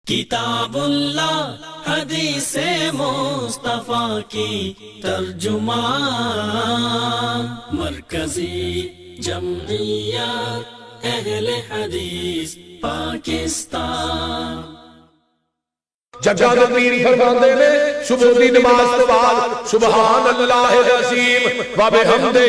کتاب اللہ حدیث مصطفیٰ کی ترجمان، مرکزی جمعیت اہل حدیث پاکستان۔ جگہ پیر فرماندے نے صبح دی نماز تو بعد سبحان اللہ العظیم و بحمدہ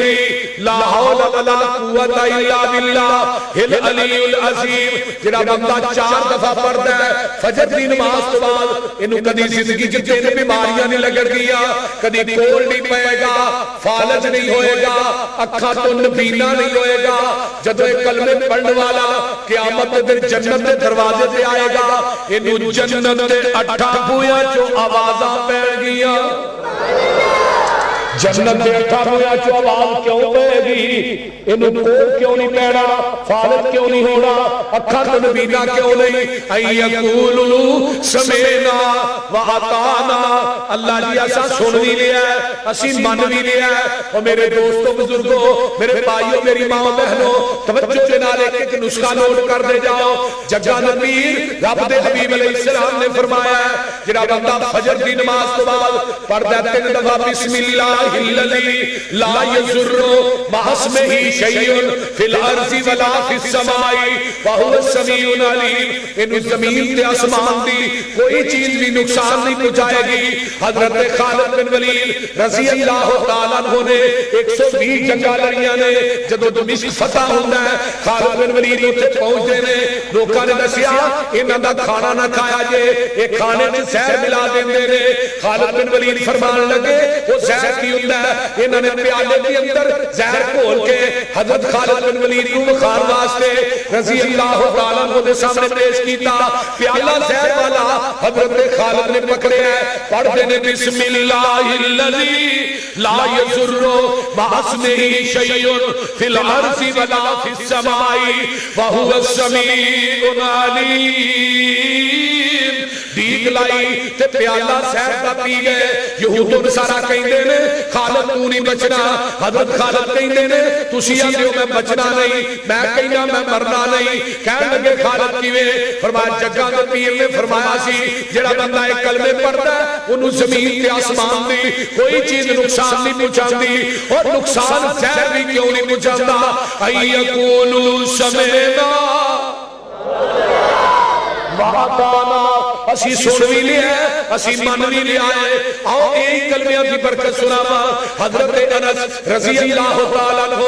لا حول ولا قوت الا باللہ العلی العظیم۔ جڑا بندہ 4 دفعہ پڑھدا ہے فجر دی نماز تو بعد، اینو کدی زندگی وچ تین بیماریاں نہیں لگڑگیاں، کدی کول نہیں پئے گا، فالج نہیں ہوئے گا، اکھاں تو نبینا نہیں ہوئے گا۔ جدوں کلمے پڑھن والا قیامت دے دن جنت دے دروازے تے آئے گا، اینو جنت دے اٹھا بویا جو آوازاں پڑ گیا۔ جنت دے اٹھا بویا جو آواز کیوں پڑ گی؟ انہوں کول کیوں نہیں پیڑا، فالت کیوں نہیں ہونا، اکھاں تو نبینا کیوں نہیں؟ این یقولو سمینا وعطانا، اللہ جی ایسا سن بھی لیا ہے، اسی من بھی لیا ہے۔ اور میرے دوستوں بزرگوں، میرے بھائیوں، میری ماں بہنوں، توجہ کے نال ایک نسخہ نوٹ کر دے جاؤ۔ جگہ نبیر رب دے حبیب علیہ السلام نے فرمایا ہے، جڑا بندہ فجر دی نماز تو بعد پڑھدا 3 دفعہ بسم اللہ الذی لا یضر مع اسمہ شیء فی الارض ولا فی السماء وهو السمیع العلیم، انہوں زمین تے آسمان دی کوئی چیز بھی نقصان نہیں پہنچائے گی۔ حضرت خالد بن ولید رضی اللہ تعالیٰ عنہ نے 120 جنگاں لڑیاں نے، جدوں دمشق فتح ہوندا ہے خالد بن ولید اتنے پہنچدے نے، لوکاں نے دسیا انہاں دا کھانا نہ کھایا جے، ایک کھانے میں زہر ملا دیندے نے۔ خالد بن ولید فرمان لگے وہ زہر کی ہوندا ہے، انہاں نے پیالے کے اندر زہر گھول کے حضرت خالد بن ولید کو بخار واسطے رضی اللہ تعالیٰ عنہ دے سامنے پیش کیتا۔ پیالہ زہر والا حضرت خالد نے پکڑے ہیں، پڑھ دینے بسم اللہ الذی لا یضر مع اسمہ شیء فی الارض ولا فی السماء وهو السمیع العلیم۔ دیگ لائی تے پیالہ زہر دا پی گئے۔ یہود و نصارا کہندے نے خالد تو نہیں بچنا، حضرت خالد کہندے نے تسی آندے ہو میں بچنا نہیں، میں کہنا میں مرنا نہیں۔ کہنے لگے خالد کیویں؟ فرمایا جگہ دے پیر نے فرمایا سی جڑا بندہ ایک کلمے پڑھدا ہے اونوں زمین تے آسمان دی کوئی چیز نقصان نہیں پہنچاندی، اور نقصان زہر بھی کیوں نہیں پہنچاندا۔ این یقولوا سمعنا وعطانا، اسی سن بھی لیا ہے، اسی من بھی لیا ہے۔ آؤ ایک کلمیاں کی برکت سناوا۔ حضرت انس رضی اللہ تعالیٰ عنہ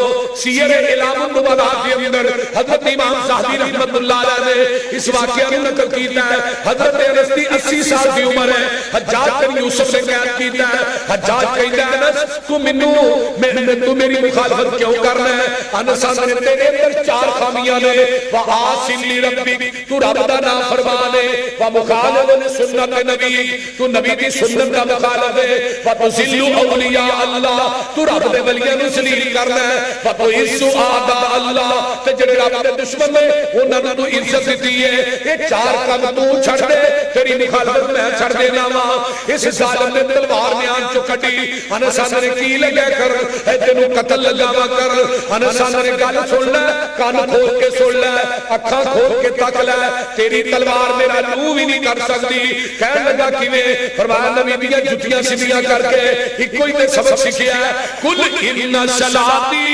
سیر اعلام النبلاء کے اندر حضرت امام صاحبی رحمت اللہ علیہ نے اس واقعہ میں نقل کیتا ہے۔ حضرت انس کی 80 سال کی عمر ہے، حجاج بن یوسف نے قید کیتا ہے۔ حجاج کہتا ہے انس تو میری مخالفت کیوں کر رہا ہے؟ انس نے تیرے اندر 4 خامیاں نے، وَعَاصِمْ لِرَبِّكَ، تو رب دا نافرمان ہے، وَمُخَالِفٌ سنت نبی، تو نبی کی سنت کا مخالف ہے، وَتُذِلُّ اولیاء اللہ، تو رب دے ولیاں نو ذلیل کرنا ہے، وَتُعِزُّ اعداء اللہ، تے جڑے رب دے دشمن نے انہاں نو عزت دتی ہے۔ یہ 4 کام تو چھڑ دے، تیری مخالفت میں چھڑ دینا وا۔ اس ظالم نے تلوار میان چو کٹی، انس نے کی لگا کر اے تینوں قتل لگاوا کر۔ انس نے گل سن لے، کان کھول کے سن لے، اکھاں کھول کے تک لے، تیری تلوار میرا لو بھی نہیں کر سکتی۔ کہنے لگا کیویں؟ فرمایا نبی دیاں جُتیاں سیدھیاں کر کے ایک کوئی تے سبق سکھیا ہے، قل ان صلاتی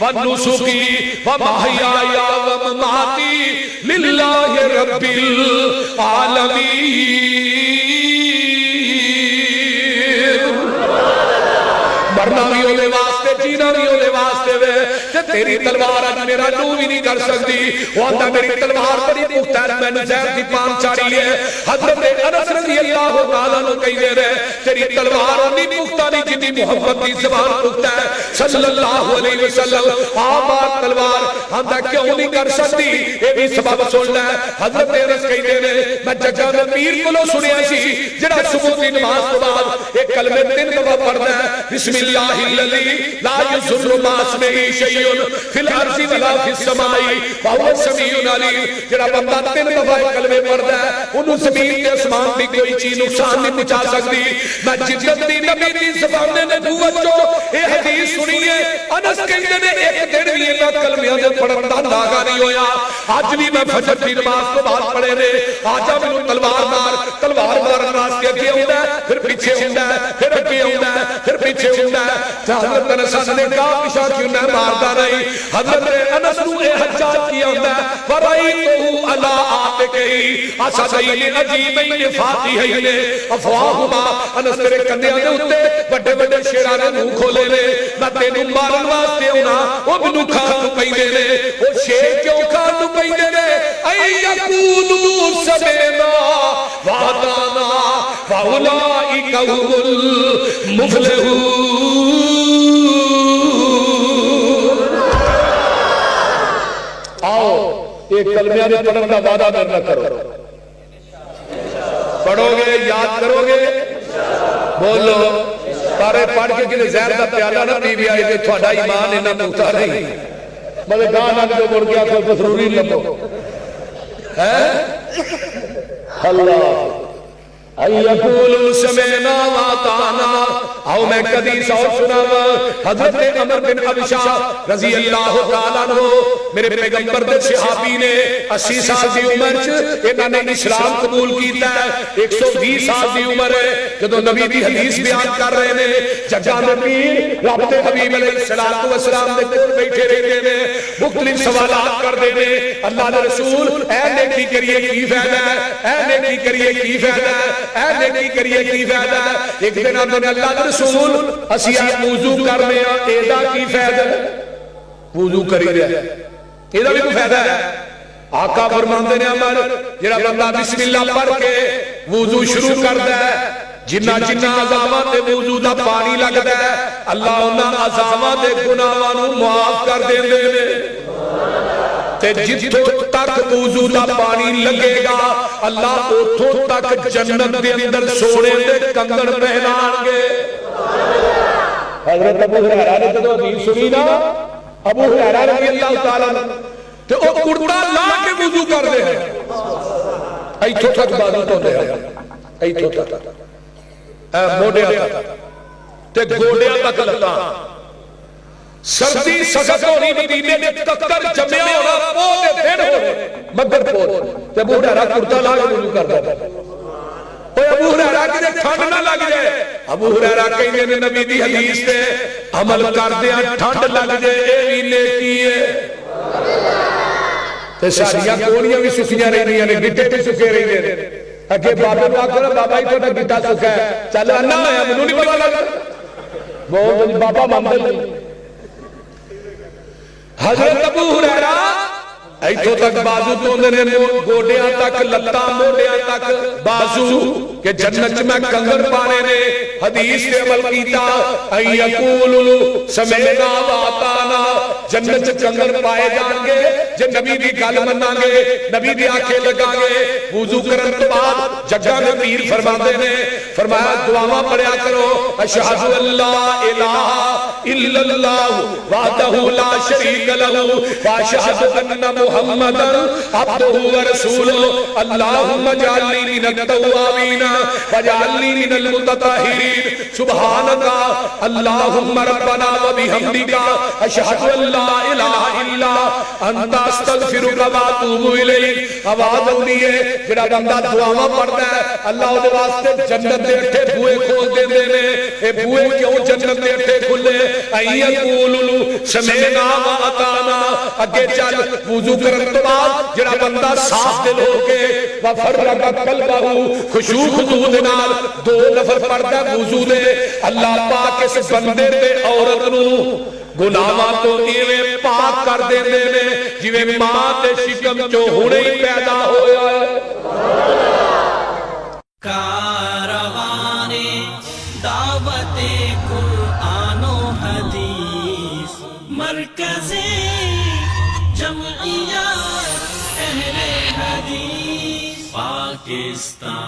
و نسکی و محیای و مماتی للہ رب العالمین۔ مرنا بھی ہونے واسطے، جینا بھی ہونے واسطے وے، تیری تلوار آج میرا لو بھی نہیں کر سکتی۔ وہ آندہ میری تلوار بڑی پختہ ہے، میں نے زہر کی پان چاڑی ہے۔ حضرت انس رضی اللہ تعالیٰ نے کہی دے رہے تیری تلوار نہیں پختہ نہیں جتنی محمد کی زبان پختہ ہے صلی اللہ علیہ وسلم۔ آباد تلوار آندہ کیوں نہیں کر سکتی؟ یہ بھی سبب سن لے۔ حضرت انس کہی دے رہے میں جگہ میں پیر کو لو سنیا سی جڑا صبح کی نماز تو بعد ایک کلمے 3 دفعہ پڑھنا ہے، بسم اللہ الذی لا یضر مع اسمہ شیء فی الارض ولا فی السماء وهو السمیع العلیم. جڑا بندہ 3 دفعہ کلمے پڑھدا ہے انہوں زمین تے آسمان دی کوئی چیز نقصان نہیں پہنچا سکتی. میں جدت دی نبی دی زبان نبوت جو اے حدیث سنی ہے. انس کہندے نے ایک دن بھی انہاں کلمیاں دے پڑھن دا ناغا نہیں ہویا. اج بھی میں فجر دی نماز تو بعد پڑھے نے. آجا مینوں تلوار مارن واسطے اگے ہوندا ہے پھر پیچھے ہوندا ہے پھر اگے ہوندا ہے پھر پیچھے ہوندا ہے. حضرت انس نے کہا پیچھے کیوں نہ ماردا نہیں. حضرت انس نو اے حجاج کیا ہوندا ہے فرائیتو علی آتکہی اسدین عجیبین فاتحین افواہما. انس تیرے کندیاں دے اوتے بڑے بڑے شیراں نے منہ کھولے نے. میں تینوں مارن واسطے ہونا او مینوں کھان پیندے نے. او شیر کیوں کھان پیندے نے؟ اے یقولوا سمعنا وأطعنا فأولئک هم المفلحون. آؤ ایک کلمیاں نے پڑھن کا وعدہ نہ کرو. پڑھو گے یاد کرو گے بولو. سارے پڑھ کے کسی زہر کا پیالہ نہ پی بھی آئے کہ تھوڑا ایمان انہاں پوتا نہیں. مطلب گانا جو مڑ گیا کوئی مسروری لگو اللہ ایقول سمعنا وأطعنا. آؤ میں حدیث اور سناوا. حضرت عمر بن حبشہ رضی اللہ تعالیٰ عنہ میرے پیغمبر دے صحابی نے 80 سال دی عمر چ انہاں نے اسلام قبول کیتا ہے. 120 سال دی عمر ہے جدوں نبی دی حدیث بیان کر رہے نے. جگہ میں پیر رب دے حبیب علیہ الصلوۃ والسلام دے کول بیٹھے رہتے نے مختلف سوالات کرتے نے. اللہ دے رسول اے نیکی کریے کی فائدہ ہے, اے نیکی کریے کی فائدہ ہے, اے نیکی کریے کی فائدہ ہے. ایک دن آدھے اللہ دے رسول اسی آپ وضو کر رہے ہیں ایدہ کی فائدہ ہے. وضو کری رہے ایدہ بھی کوئی فائدہ ہے. آقا فرماندے نے عمر جڑا بندہ بسم اللہ پڑھ کے وضو شروع کردا ہے جنہ عذاباں تے وضو دا پانی لگدا ہے اللہ انہاں عذاباں دے گناہاں نوں معاف کر دیندے نے. تے جتھوں تک وضو دا پانی لگے گا اللہ اوتھوں تک جنت دے اندر سونے دے کنگن پہنان گے. حضرت ابو ہریرہ نے جدوں حدیث سنی نا ابو ہریرہ رضی اللہ تعالیٰ تے او کرتا لا کے وضو کر دے ہیں ایتھوں تک بازو تو دے ہیں ایتھوں تک موڈیاں تک تے گوڈیاں تک لگتا. سردی سخت ہونی مدینے میں تکر جمعہ ہونا پودے دن ہونے مگر پود تے ابو ہریرہ کرتا لا کے وضو کر دے. ابو ہریرہ کی ٹھنڈ نہ لگ جائے. ابو ہریرہ کہیں نے نبی دی حدیث تے عمل کر دیا ٹھنڈ لگ جائے اے بھی نیکی ہے. تے ساریاں کونیاں بھی سکھیاں رہی نے گٹے بھی سکھے رہی نے. اگے بابے کو آکھو بابا ہی تھوڑا گٹا سکھا ہے چل انا ہے منوں نہیں پتا لگا وہ بابا مانتے نہیں. حضرت ابو ہریرہ ایتھوں تک بازو تو نے گوڈیاں تک لتاں موڈیاں تک بازو کہ جنت میں کنگن پانے نے حدیث سے عمل کیتا ای یقول سمعنا وأطعنا. جنت کنگن پائے جان گے جے نبی دی گل مناں گے نبی دی آنکھیں لگا گے. وضو کرن تو بعد جگہ میں پیر فرماندے نے فرمایا دعاواں پڑھیا کرو اشہد ان لا الہ الا اللہ وحدہ لا شریک لہ واشہد ان محمد عبدہ ورسولہ اللہم اجعلنی من التوابین واجعلنی من المتطہرین سبحانک اللہم ربنا وبحمدک اشہد ان لا الہ الا انت استغفرک واتوب الیک. آواز آندی ہے جڑا بندہ دعاواں پڑھدا ہے اللہ دے واسطے جنت دے اٹھے بوئے کھول دیندے نے. اے بوئے کیوں جنت دے اٹھے کھلے ای یقول سمعنا وأطعنا. اگے چل وضو کرن تو بعد جڑا بندہ صاف دل ہو کے وفرغ قلبہ خشوع خضوع نال 2 نفل پڑھدا وضو دے اللہ پاک اس بندے تے عورت نوں گناہاں تو ایویں پاک کر دیندے نے جویں ماں تے شکم چوں ہنے ہی پیدا ہویا ہے. کاروان دعوت قرآن و حدیث مرکز جمعیت اہل حدیث پاکستان.